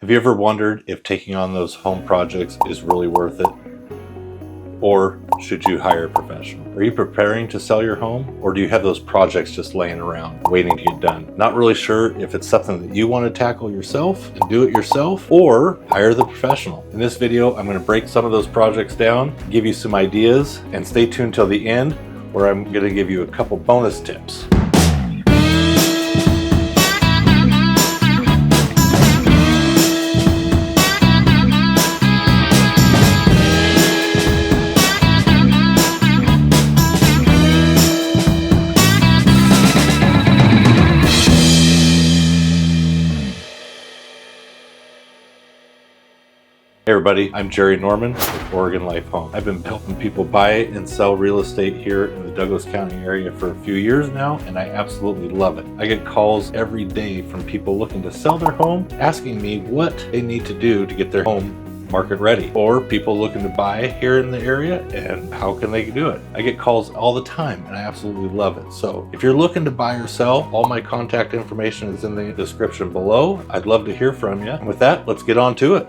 Have you ever wondered if taking on those home projects is really worth it? Or should you hire a professional? Are you preparing to sell your home, or do you have those projects just laying around waiting to get done? Not really sure if it's something that you want to tackle yourself and do it yourself, or hire the professional. In this video, I'm going to break some of those projects down, give you some ideas, and stay tuned till the end where I'm going to give you a couple bonus tips. Hey everybody, I'm Jerry Norman with Oregon Life Home. I've been helping people buy and sell real estate here in the Douglas County area for a few years now, and I absolutely love it. I get calls every day from people looking to sell their home, asking me what they need to do to get their home market ready, or people looking to buy here in the area and how can they do it. I get calls all the time and I absolutely love it. So if you're looking to buy or sell, all my contact information is in the description below. I'd love to hear from you. And with that, let's get on to it.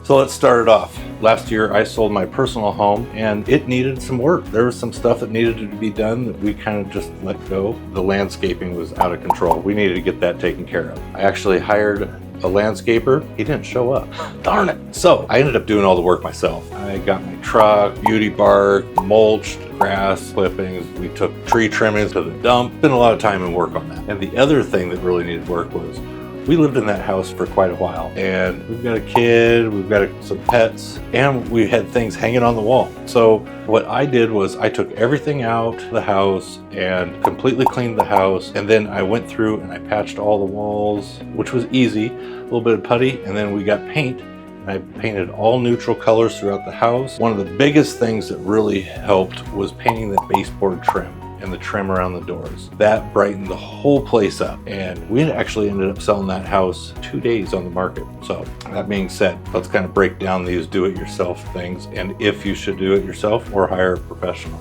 So let's start it off. Last year I sold my personal home and it needed some work. There was some stuff that needed to be done that we kind of just let go. The landscaping was out of control. We needed to get that taken care of. I actually hired a landscaper. He didn't show up. Darn it. So I ended up doing all the work myself. I got my truck, beauty bark, mulched, grass clippings. We took tree trimmings to the dump. Spent a lot of time and work on that. And the other thing that really needed work was we lived in that house for quite a while, and we've got a kid, we've got some pets, and we had things hanging on the wall. So what I did was I took everything out of the house and completely cleaned the house, and then I went through and I patched all the walls, which was easy, a little bit of putty, and then we got paint. I painted all neutral colors throughout the house. One of the biggest things that really helped was painting the baseboard trim and the trim around the doors. That brightened the whole place up, and we actually ended up selling that house 2 days on the market. So that being said, let's kind of break down these do-it-yourself things and if you should do it yourself or hire a professional.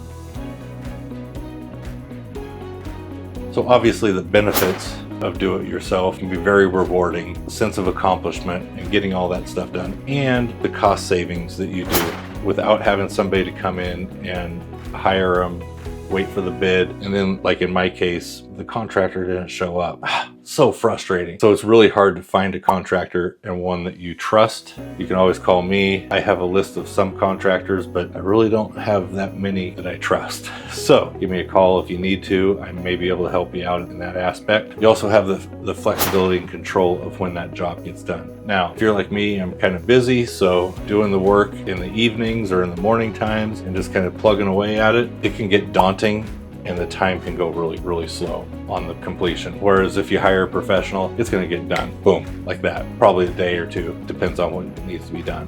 So obviously the benefits of do-it-yourself can be very rewarding, sense of accomplishment and getting all that stuff done, and the cost savings that you do without having somebody to come in and hire them, wait for the bid, and then like in my case, the contractor didn't show up. So frustrating. So it's really hard to find a contractor and one that you trust. You can always call me. I have a list of some contractors, but I really don't have that many that I trust. So give me a call if you need to. I may be able to help you out in that aspect. You also have the flexibility and control of when that job gets done. Now, if you're like me, I'm kind of busy, so doing the work in the evenings or in the morning times and just kind of plugging away at it, it can get daunting and the time can go really slow on the completion. Whereas if you hire a professional, it's gonna get done, boom, like that. Probably a day or two, depends on what needs to be done.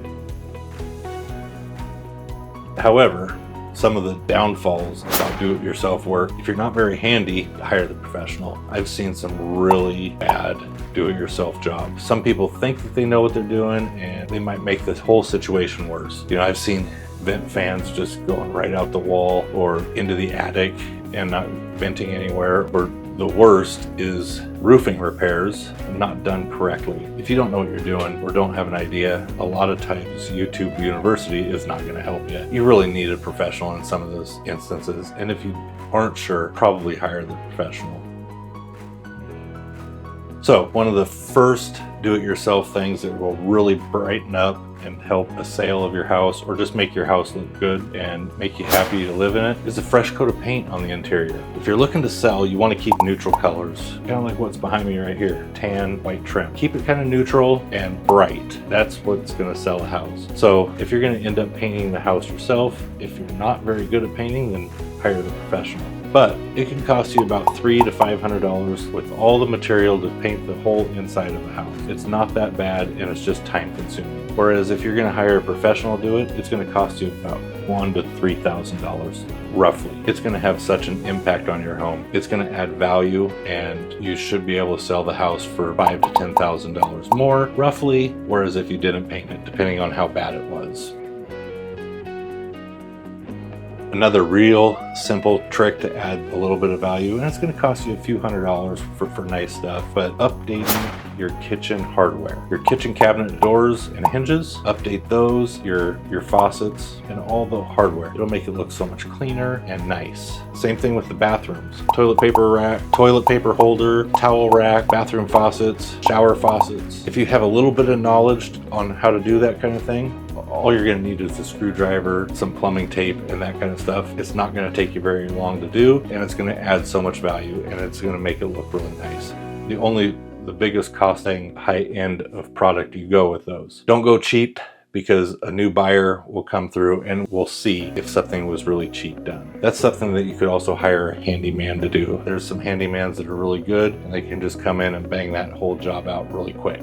However, some of the downfalls about do-it-yourself work, if you're not very handy, hire the professional. I've seen some really bad do-it-yourself jobs. Some people think that they know what they're doing and they might make this whole situation worse. You know, I've seen vent fans just going right out the wall or into the attic and not venting anywhere, or the worst is roofing repairs not done correctly. If you don't know what you're doing or don't have an idea, a lot of times YouTube University is not going to help you. You really need a professional in some of those instances, and if you aren't sure, probably hire the professional. So one of the first do-it-yourself things that will really brighten up and help a sale of your house or just make your house look good and make you happy to live in it is a fresh coat of paint on the interior. If you're looking to sell, you want to keep neutral colors, kind of like what's behind me right here, tan, white trim. Keep it kind of neutral and bright. That's what's going to sell a house. So if you're going to end up painting the house yourself, if you're not very good at painting, then hire the professional. But it can cost you about $300 to $500 with all the material to paint the whole inside of the house. It's not that bad and it's just time consuming. Whereas if you're going to hire a professional to do it, it's going to cost you about $1,000 to $3,000 roughly. It's going to have such an impact on your home. It's going to add value, and you should be able to sell the house for $5,000 to $10,000 more roughly, whereas if you didn't paint it, depending on how bad it was. Another real simple trick to add a little bit of value, and it's going to cost you a few $100s for nice stuff, but updating your kitchen hardware. Your kitchen cabinet doors and hinges, update those, your faucets, and all the hardware. It'll make it look so much cleaner and nice. Same thing with the bathrooms. Toilet paper rack, toilet paper holder, towel rack, bathroom faucets, shower faucets. If you have a little bit of knowledge on how to do that kind of thing, all you're going to need is a screwdriver, some plumbing tape, and that kind of stuff. It's not going to take you very long to do, and it's going to add so much value, and it's going to make it look really nice. The biggest costing high end of product, you go with those. Don't go cheap, because a new buyer will come through and will see if something was really cheap done. That's something that you could also hire a handyman to do. There's some handymans that are really good, and they can just come in and bang that whole job out really quick.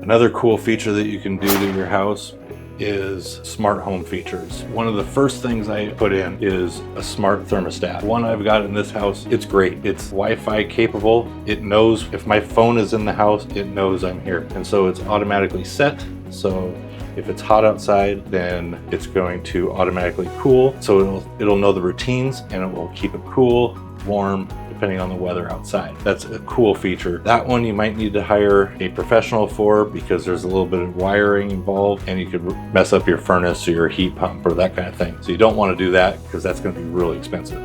Another cool feature that you can do to your house is smart home features. One of the first things I put in is a smart thermostat. One I've got in this house, it's great. It's Wi-Fi capable. It knows if my phone is in the house, it knows I'm here. And so it's automatically set. So if it's hot outside, then it's going to automatically cool. So it'll know the routines, and it will keep it cool, warm, depending on the weather outside. That's a cool feature. That one you might need to hire a professional for, because there's a little bit of wiring involved, and you could mess up your furnace or your heat pump or that kind of thing. So you don't want to do that, because that's going to be really expensive.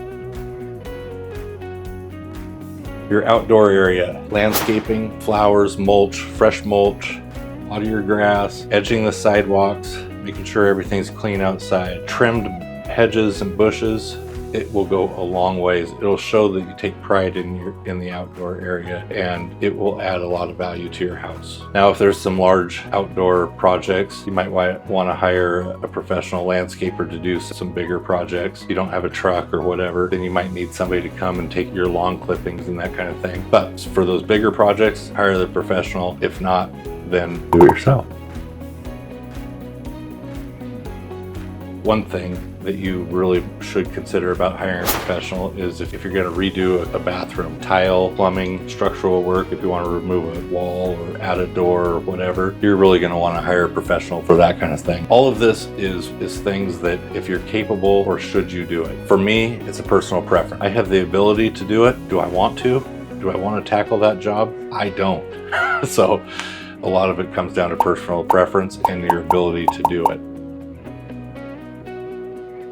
Your outdoor area, landscaping, flowers, mulch, fresh mulch, a lot of your grass, edging the sidewalks, making sure everything's clean outside, trimmed hedges and bushes. It will go a long ways. It'll show that you take pride in the outdoor area, and it will add a lot of value to your house. Now, if there's some large outdoor projects, you might want to hire a professional landscaper to do some bigger projects. If you don't have a truck or whatever, then you might need somebody to come and take your lawn clippings and that kind of thing. But for those bigger projects, hire the professional. If not, then do it yourself. One thing that you really should consider about hiring a professional is if you're going to redo a bathroom, tile, plumbing, structural work, if you want to remove a wall or add a door or whatever, you're really going to want to hire a professional for that kind of thing. All of this is things that if you're capable, or should you do it. For me, it's a personal preference. I have the ability to do it. Do I want to? Do I want to tackle that job? I don't. So a lot of it comes down to personal preference and your ability to do it.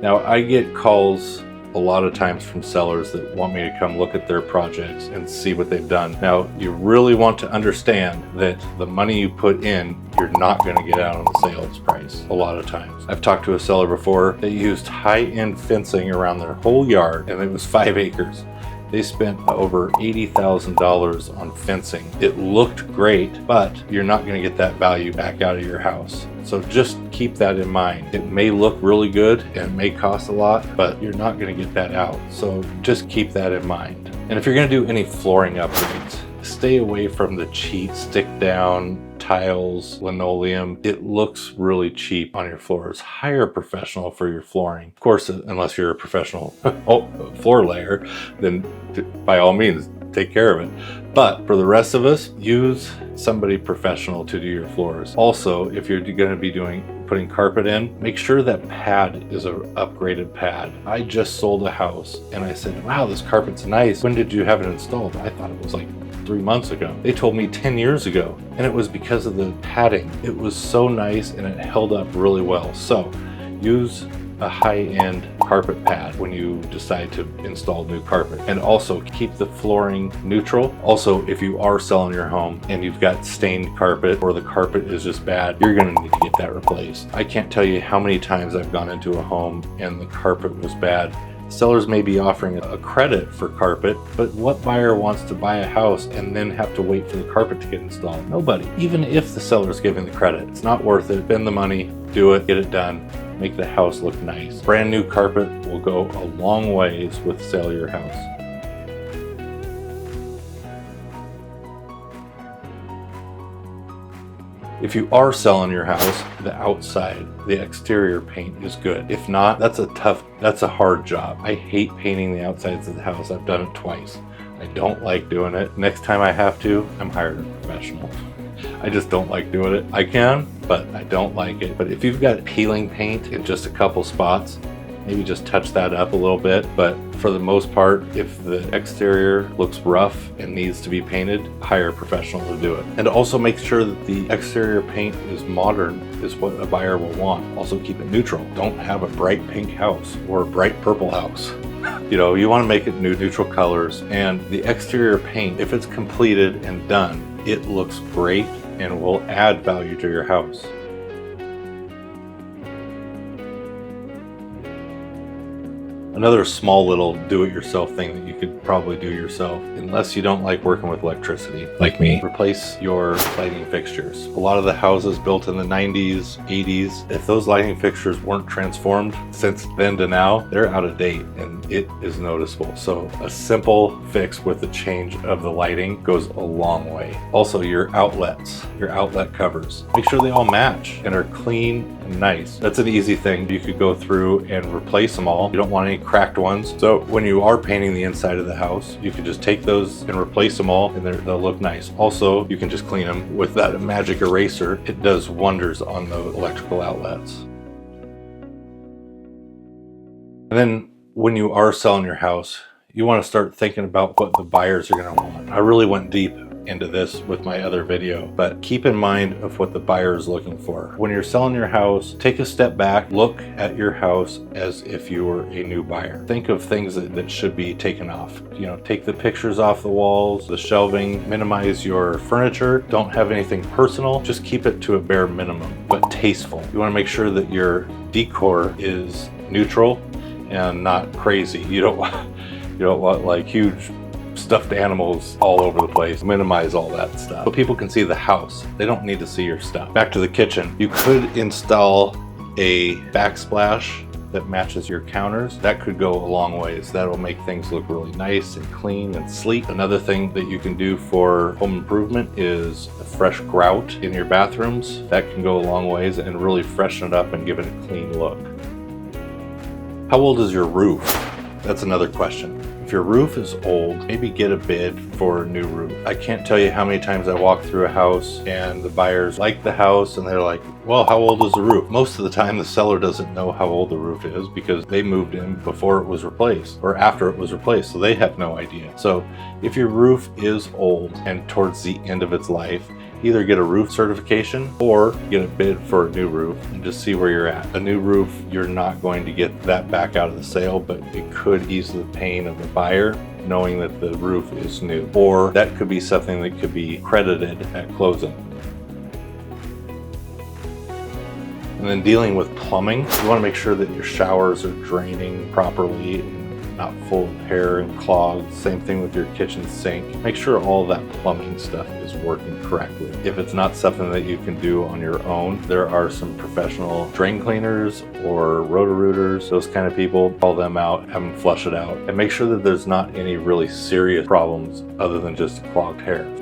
Now, I get calls a lot of times from sellers that want me to come look at their projects and see what they've done. Now, you really want to understand that the money you put in, you're not going to get out on the sales price a lot of times. I've talked to a seller before that used high-end fencing around their whole yard, and it was 5 acres. They spent over $80,000 on fencing. It looked great, but you're not going to get that value back out of your house. So just keep that in mind. It may look really good and it may cost a lot, but you're not going to get that out. So just keep that in mind. And if you're going to do any flooring upgrades, stay away from the cheap stick down tiles, linoleum. It looks really cheap on your floors. Hire a professional for your flooring. Of course, unless you're a professional floor layer, then by all means, take care of it. But for the rest of us, use somebody professional to do your floors. Also, if you're going to be putting carpet in, make sure that pad is an upgraded pad. I just sold a house and I said, wow, this carpet's nice. When did you have it installed? I thought it was like 3 months ago. They told me 10 years ago, and it was because of the padding. It was so nice and it held up really well. So use a high-end carpet pad when you decide to install new carpet, and also keep the flooring neutral. Also, if you are selling your home and you've got stained carpet or the carpet is just bad, you're going to need to get that replaced. I can't tell you how many times I've gone into a home and the carpet was bad. Sellers may be offering a credit for carpet, but what buyer wants to buy a house and then have to wait for the carpet to get installed? Nobody. Even if the seller's giving the credit, it's not worth it. Spend the money, do it, get it done, make the house look nice. Brand new carpet will go a long ways with the sale of your house. If you are selling your house, the outside, the exterior paint is good. If not, that's a hard job. I hate painting the outsides of the house. I've done it twice. I don't like doing it. Next time I have to, I'm hiring a professional. I just don't like doing it. I can, but I don't like it. But if you've got peeling paint in just a couple spots, maybe just touch that up a little bit. But for the most part, if the exterior looks rough and needs to be painted, hire a professional to do it. And also make sure that the exterior paint is modern, is what a buyer will want. Also keep it neutral. Don't have a bright pink house or a bright purple house. You know, you want to make it neutral colors. And the exterior paint, if it's completed and done, it looks great and will add value to your house. Another small little do-it-yourself thing that you could probably do yourself, unless you don't like working with electricity, like me, replace your lighting fixtures. A lot of the houses built in the 90s, 80s, if those lighting fixtures weren't transformed since then to now, they're out of date and it is noticeable. So a simple fix with the change of the lighting goes a long way. Also, your outlets, your outlet covers, make sure they all match and are clean and nice. That's an easy thing. You could go through and replace them all. You don't want any cracked ones. So when you are painting the inside of the house, you can just take those and replace them all and they'll look nice. Also, you can just clean them with that magic eraser. It does wonders on the electrical outlets. And then when you are selling your house, you want to start thinking about what the buyers are going to want. I really went deep into this with my other video, but keep in mind of what the buyer is looking for. When you're selling your house, take a step back, look at your house as if you were a new buyer. Think of things that should be taken off. You know, take the pictures off the walls, the shelving, minimize your furniture. Don't have anything personal, just keep it to a bare minimum, but tasteful. You want to make sure that your decor is neutral and not crazy. You don't want like huge stuffed animals all over the place. Minimize all that stuff. But people can see the house. They don't need to see your stuff. Back to the kitchen. You could install a backsplash that matches your counters. That could go a long ways. That'll make things look really nice and clean and sleek. Another thing that you can do for home improvement is a fresh grout in your bathrooms. That can go a long ways and really freshen it up and give it a clean look. How old is your roof? That's another question. If your roof is old, maybe get a bid for a new roof. I can't tell you how many times I walk through a house and the buyers like the house and they're like, well, how old is the roof? Most of the time the seller doesn't know how old the roof is because they moved in before it was replaced or after it was replaced, so they have no idea. So if your roof is old and towards the end of its life, either get a roof certification or get a bid for a new roof and just see where you're at. A new roof, you're not going to get that back out of the sale, but it could ease the pain of the buyer knowing that the roof is new. Or that could be something that could be credited at closing. And then dealing with plumbing, you want to make sure that your showers are draining properly and not full of hair and clogged. Same thing with your kitchen sink. Make sure all that plumbing stuff is working correctly. If it's not something that you can do on your own, there are some professional drain cleaners or roto-rooters, those kind of people. Call them out, have them flush it out, and make sure that there's not any really serious problems other than just clogged hair.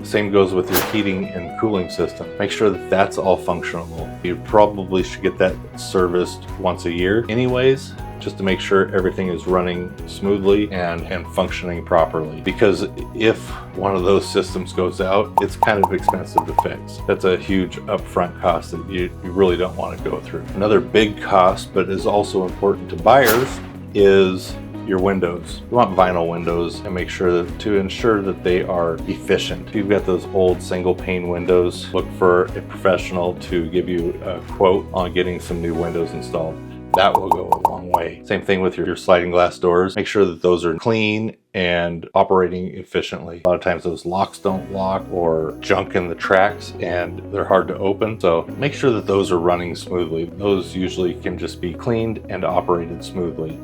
Same goes with your heating and cooling system. Make sure that that's all functional. You probably should get that serviced once a year anyways, just to make sure everything is running smoothly and functioning properly. Because if one of those systems goes out, it's kind of expensive to fix. That's a huge upfront cost that you really don't want to go through. Another big cost, but is also important to buyers, is your windows. You want vinyl windows and make sure that to ensure that they are efficient. If you've got those old single pane windows, look for a professional to give you a quote on getting some new windows installed. That will go a long way. Same thing with your sliding glass doors. Make sure that those are clean and operating efficiently. A lot of times those locks don't lock or junk in the tracks and they're hard to open. So make sure that those are running smoothly. Those usually can just be cleaned and operated smoothly.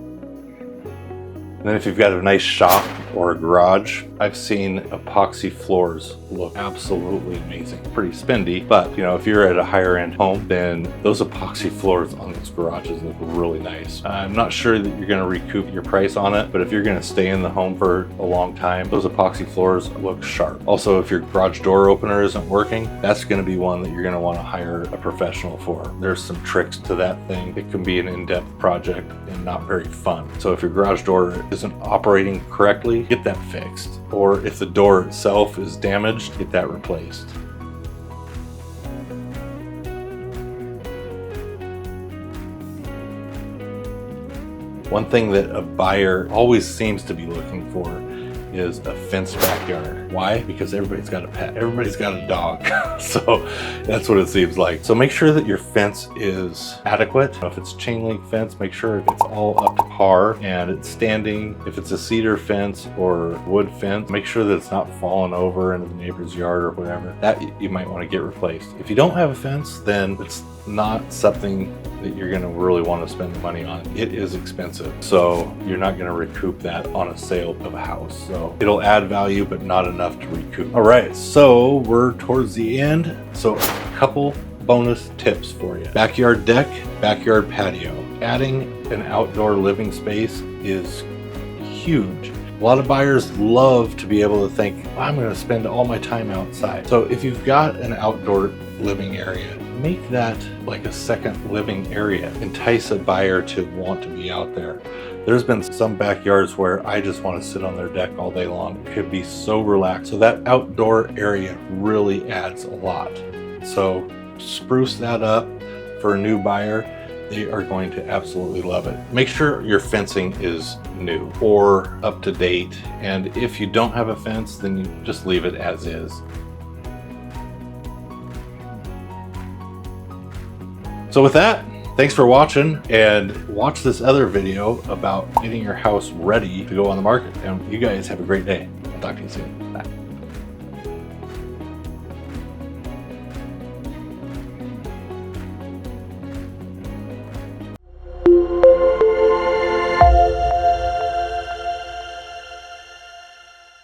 And then if you've got a nice shop or a garage, I've seen epoxy floors look absolutely amazing. Pretty spendy, but you know, if you're at a higher end home, then those epoxy floors on those garages look really nice. I'm not sure that you're gonna recoup your price on it, but if you're gonna stay in the home for a long time, those epoxy floors look sharp. Also, if your garage door opener isn't working, that's gonna be one that you're gonna wanna hire a professional for. There's some tricks to that thing. It can be an in-depth project and not very fun. So if your garage door isn't operating correctly, early, get that fixed. Or if the door itself is damaged, get that replaced. One thing that a buyer always seems to be looking for is a fenced backyard. Why? Because everybody's got a pet, everybody's got a dog. So that's what it seems like. So make sure that your fence is adequate. If it's chain link fence, make sure it's all up to par and it's standing. If it's a cedar fence or wood fence, make sure that it's not falling over into the neighbor's yard or whatever. That you might want to get replaced. If you don't have a fence, then it's not something that you're going to really want to spend the money on. It is expensive, so you're not going to recoup that on a sale of a house. So it'll add value, but not enough to recoup. All right, so we're towards the end. So a couple bonus tips for you. Backyard deck, backyard patio. Adding an outdoor living space is huge. A lot of buyers love to be able to think, well, I'm going to spend all my time outside. So if you've got an outdoor living area, make that like a second living area. Entice a buyer to want to be out there. There's been some backyards where I just want to sit on their deck all day long. It could be so relaxed. So that outdoor area really adds a lot. So spruce that up for a new buyer. They are going to absolutely love it. Make sure your fencing is new or up to date. And if you don't have a fence, then you just leave it as is. So with that, thanks for watching, and watch this other video about getting your house ready to go on the market. And you guys have a great day. I'll talk to you soon. Bye.